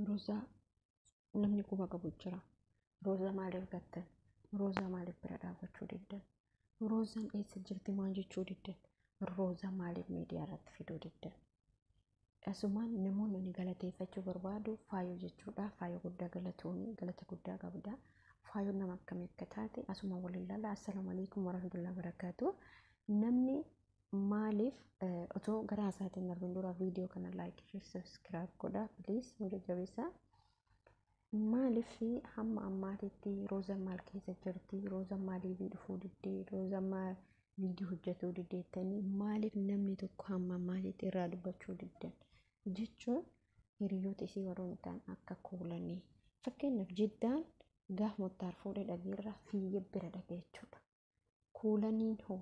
Roza namni quba qabu jira. Roza maaliif gattan? Roza maaliif bira dhaabachuu diddan? Rozaan eessa jirti maal jechuu diddan? Roza maaliif miidiyaa irratti fiduu diddan? Asumaan namoonni ni galateeffachuu barbaadu faayoo jechuudha. Faayoo guddaa galatoomii galata guddaa qabda. Faayoo nama akkamii akka taate asuma waliin ilaalla. Assalaamu alaykum warahmatullahi wabarakatuh. Namni maaliif otoo gara isaatiin darbin dura viidiyoo kana like share subscribe godha please hunda jabeessa. Maaliif hamma ammaatitti Roza maal keessa jirti? Roza maaliif dhufuu diddee? Roza maal viidiyoo hojjetuu diddeettanii maaliif namni tokko hamma ammaatitti irraa dubbachuu diddan jechuun hiriyoota isii warroon ta'an akka kuulanii fakkeenyaaf jiddaan gaaf mottaar fuudhee dhageerra fiiyyee bira dhagee jechuudha. Kuulaniin hoo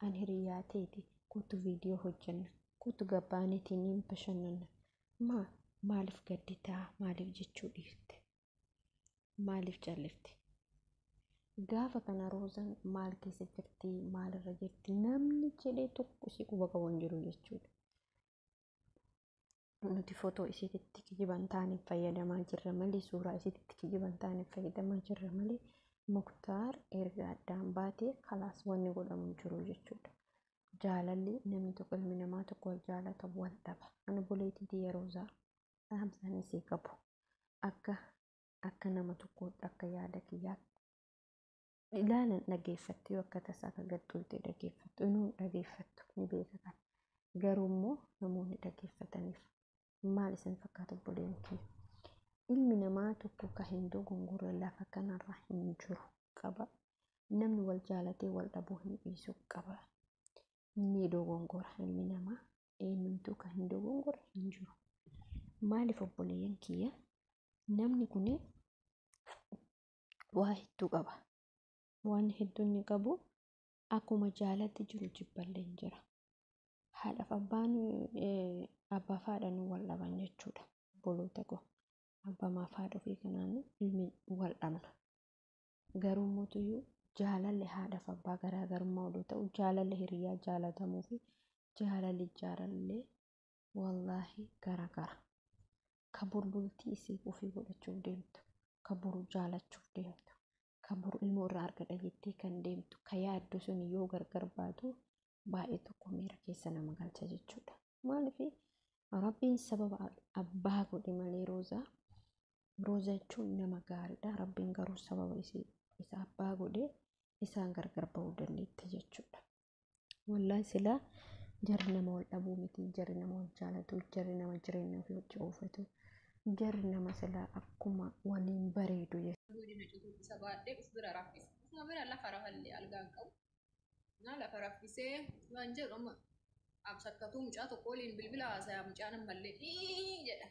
an hiriyaateeti kutu viidiyoo hojjenna kutu gabbaaniitiin niin bashannanna maaliif gadditaa maaliif jechuu dhiifte maaliif callifte? Gaafa kana Rozaan maal keessa jirti maalirra jirti namni jedhee tokko isii quba qabu hin jiru jechuudha. Nuti footoo isiitti kijiban taane fayyadamaa jirra malee suuraa isiitti kijiban taane fayyadamaa jirra malee Muktaar erga addaan baatee kalaas wanni godhamu jiru jechuudha. Jaalalli namni tokko ilmi namaa tokko wal jaalata wal dhaba. Ani buleetii Rozaa dhaamsaan isii qabu akka nama tokkootti akka yaada kiyyaatti ilaalan dhageeffattu yoo akka tasaa akka gaxxultee dhageeffattu inuu dhageeffattu ni beeka kan garuu immoo namoonni dhageeffataniif maal isin fakkaatu buleen kiyya ilmi namaa tokko ka hin dogongorre lafa kanarra hin jiru qaba namni wal jaalatee wal dhabuu hin dhiisu qaba ni dogongora ilmi namaa eenyumtuu ka hin dogongorre hin jiru maaliif obboleeyyan kiyya namni kun waa hedduu qaba. Waan hedduun ni qabu akkuma jaalatti jiru jibballeen jira. Haadhaaf abbaan abbaa faadhaan wal dhaban jechuudha. Boloota koo abbaa faadhaa fi kanaan ilmi wal dhabna. Garuu mootuyyuu jaalalli haadhaaf abbaa garaagarummaa oduu ta'u jaalalli hiriyaa jaalatamuu fi jaalalli jaalallee wallaahi garaagara. Ka bulbultii isii ofii godhachuuf deemtu ka boru jaalachuuf deemtu. Kaburu ilmoo irraa argadha jettee kan deemtu ka yaaddu sun yoo gargar baatu baay'ee tokko miira keessa nama galcha jechuudha. Maaliif Rabbiin sababa abbaa godhe malee Rozaa jechuun nama gaariidha. Rabbiin garuu sababa isa abbaa godhe isaan gargar bahuu dandeette jechuudha. Wallaahi silaa jarri nama wal dhabuu miti jarri nama wal jaalatu jarri nama jireenya ofii wajji oofatu jarri nama silaa akkuma waliin bareedu jechuudha. Sabaadhee bira raffise. Isuma bira lafa rafallee algaan qabu. Lafa raffisee waan jedhu amma absakkatuu mucaa tokko waliin bilbila haasayaa mucaan ammallee jedha.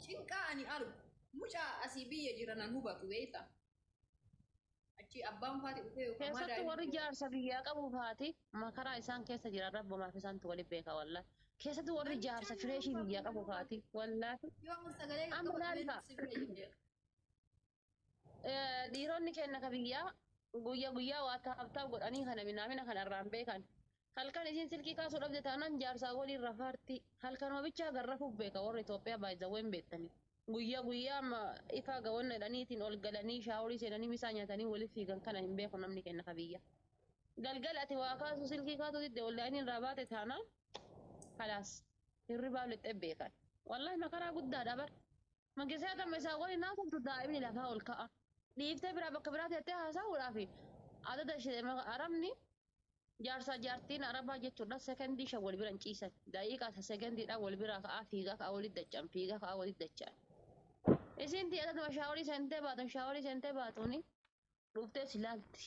Cinqaa ani argu mucaa asii biyya jiranan hubatu beektaa. Achi abbaan faati dhufee yookaan madaa. Keessattuu warri jaarsa biyyaa qabu faati makaraa isaan keessa jiran rabbumaaf isaantu waliin beeka wallaahi. Keessattuu warri jaarsa fireeshii biyyaa qabu faati wallaahi. Amma laalta. Dhiironni keenya ka biyyaa guyyaa waa taa'abtaa godhanii kana minaamina kanarraan beekan. Halkan isin silkii kaasuu dhabde taanaan jaarsaa waliin rafaarti. Halkan oobichaa garrafuuf beeka warri Itoophiyaa baay'izawwan beektanii. Guyyaa ifaa gawwan jedhaniitiin ol galanii shaaworii seenanii misaa nyaatanii waliif fiigan kana hin beeku namni keenya ka biyya. Galgala ati waa kaasuu silkii kaasuu didde ollaaniin rabaate taanaan kalaas hirribaa lixxee beekan. Wallaahi makaraa guddaadha bar. Mangisee akka meeshaa waliin naasumtu daa'imni lafaa ol ka'a. Dhiiftee biraa bakka biraa teettee haasa'uudhaaf adada ishee arabni jaarsaa jaartiin arabaa jechuudha sekendii shan wal biran ciisan daqiiqaa sekendiidhaan wal biraa ka'aa fiigaa ka'aa walitti dachaan fiigaa ka'aa walitti dachaan. Isin adada shaaworii seentee baatuuni dhuftee silaalti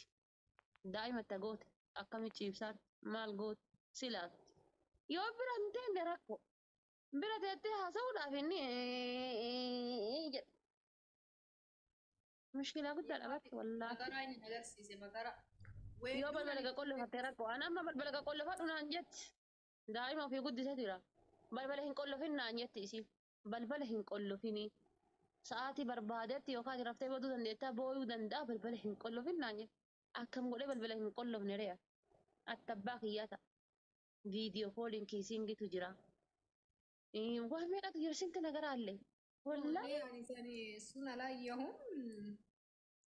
daa'ima itti goote akkamitti ciibsaan maal goote silaalti yoo bira hin teenne rakkoo bira teettee haasa'uudhaaf inni jedha. مشكلة قلت أنا والله. مقرا إني نجرسي مقرا. يوم البلغة كله فتركوا أنا ما البلغة كله فتنا نجت دائما في قد سديرة بلبلهن كله فينا نجت إسي بلبلهن كله فيني ساعتي بربادتي يوكاتي رفتي بدو دندتا بوي ودندا بلبلهن كله فينا نجت أكم قولي بلبلهن كله فيني التباقيات فيديو كولين كيسينجي تجرا وهم يقدر يرسل كنا قرالي والله ليه يعني ثاني سنة لا يهم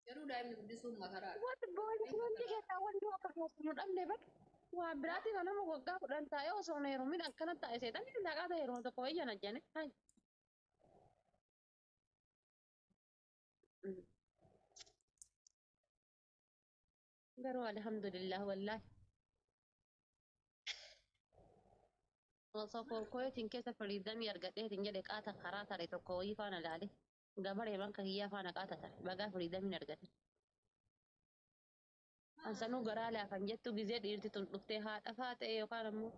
جرو دائما بديسون مكرا what boy أي wanti مكرا keessa wanti akka keessumu dhabne bar waa biraati kana nama waggaa kudhan taa'ee osoo na heerumin akkana taa'e seetan inni laqaa ta'e heeruma tokko wayya na jane hai garuu alhamdulillah wallahi osoo korkoreetiin keessa firiidamii argadheetiin jedhe qaata karaa tare tokko wayii faana laale gabaree banka kiyyaa faana qaata tare bagaa firiidamiin argate ansanuu garaa laafan jettu gizee dhiirti tun dhuftee haadha faa ta'e yookaan ammoo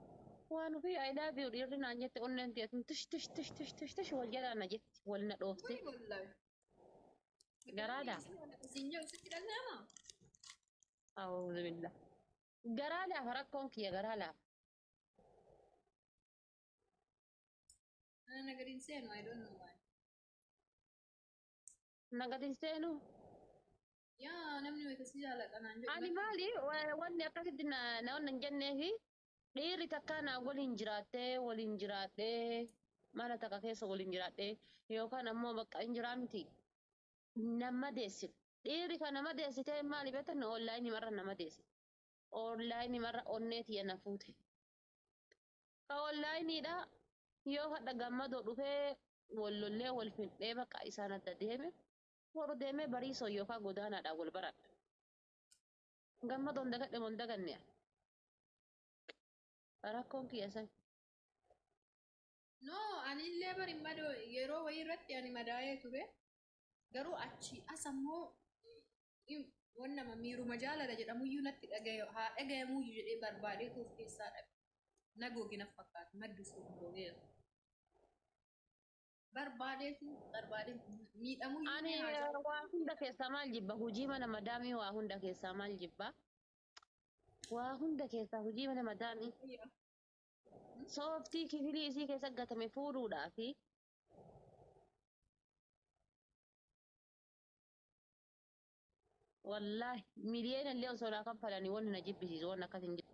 waan ofii aayidaa fi dhiirri naan jette onneen tiyatin tish tish tish tish tish tish wal jedhaa na jetti wal na dhoofte وي والله garaadha سنجو ستي لازم a'uudhu billah garaa laafa rakkoon kiyya garaa laafa أنا قاعدين سينو I don't know why nagatin seenuu يا نمني ويتسجل أنا عندي ani maali wanni akkasitti na wannan jenneefi dhiirri takkaa naa waliin jiraattee waliin jiraadhee mana takka keessa waliin jiraadhee yookaan ammoo bakka hin jiraa miti nama deessin dhiirri kan nama deessitee maali beektan onlaayinii marra nama deessi onlaayinii marra onnee tiyya na fuute ka onlaayiniidha yoo hadha gammadoo dhufee wallollee wal findhee bakka isaan adda deeme warra deemee bariisoo yookaan godaanaadhaan wal baradha gammadoon dagadhe mon daganne rakkoon kiyya san no ani illee bari madoo yeroo wayii irratti ani madaa'ee ture garuu achi as ammoo wannama miiruma jaalala jedhamuyyuu natti dhagaye haa dhagayamuyyuu jedhee barbaadee tuuf keessaa dhabe na googina fakkaata maddu sun googeera barbaadeetu miidhamuyyuu ani ni haa waa hunda keessaa maal jibba hujii mana madaamii waa hunda keessaa maal jibba waa hunda keessaa hujii mana madaamii jaalatu sooftii kifilii isii keessa gatame fuudhuudhaa fi wallaahi miliyoona illee osoo naa kaffalanii wanni na jibbisiisu wanni akkas hin jiru.